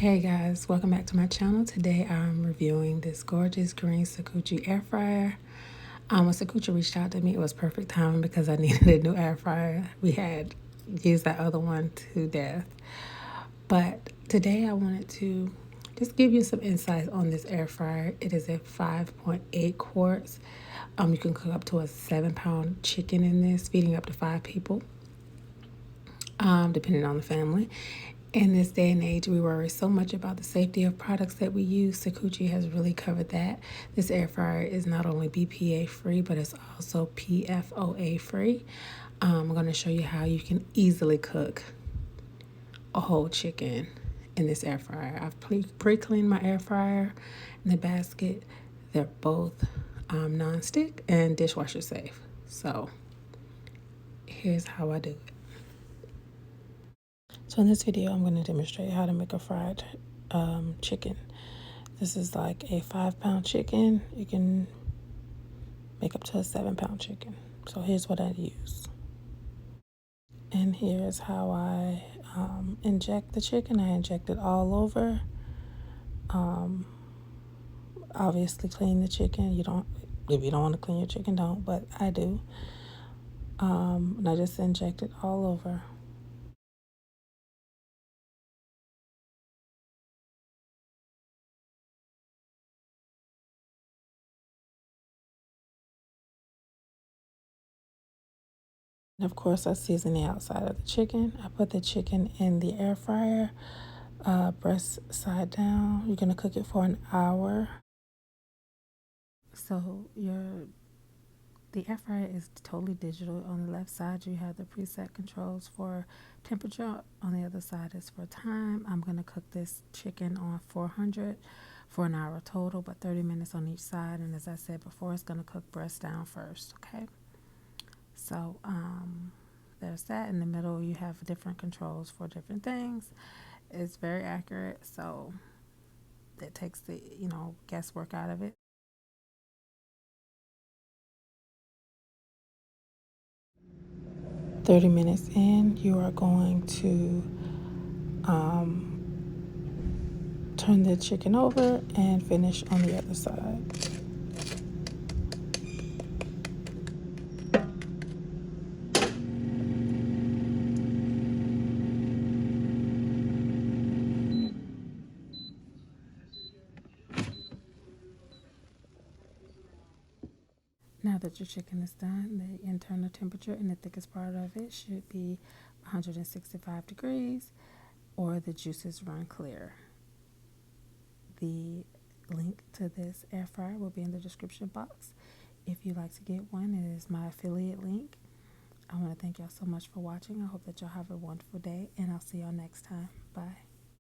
Hey guys, welcome back to my channel. Today I'm reviewing this gorgeous green Sakuchi air fryer. When Sakuchi reached out to me, it was perfect timing because I needed a new air fryer. We had used that other one to death. But today I wanted to just give you some insight on this air fryer. It is a 5.8 quarts. You can cook up to a 7-pound chicken in this, feeding up to 5 people. Depending on the family. In this day and age, we worry so much about the safety of products that we use. Sakuchi has really covered that. This air fryer is not only BPA free, but it's also PFOA free. I'm going to show you how you can easily cook a whole chicken in this air fryer. I've pre-cleaned my air fryer and the basket. They're both non-stick and dishwasher safe. So here's how I do it. So in this video, I'm going to demonstrate how to make a fried chicken. This is like a 5-pound chicken. You can make up to a 7-pound chicken. So here's what I use. And here's how I inject the chicken. I inject it all over. Obviously clean the chicken. If you don't want to clean your chicken, don't, but I do. And I just inject it all over. And of course, I season the outside of the chicken. I put the chicken in the air fryer, breast side down. You're gonna cook it for an hour. So the air fryer is totally digital. On the left side, you have the preset controls for temperature. On the other side is for time. I'm gonna cook this chicken on 400 for an hour total, but 30 minutes on each side. And as I said before, it's gonna cook breast down first. Okay. So there's that. In the middle, you have different controls for different things. It's very accurate, so it takes the guesswork out of it. "30 minutes in, you are going to turn the chicken over and finish on the other side." Now that your chicken is done, the internal temperature in the thickest part of it should be 165 degrees, or the juices run clear. The link to this air fryer will be in the description box. If you'd like to get one, it is my affiliate link. I want to thank y'all so much for watching. I hope that y'all have a wonderful day, and I'll see y'all next time. Bye.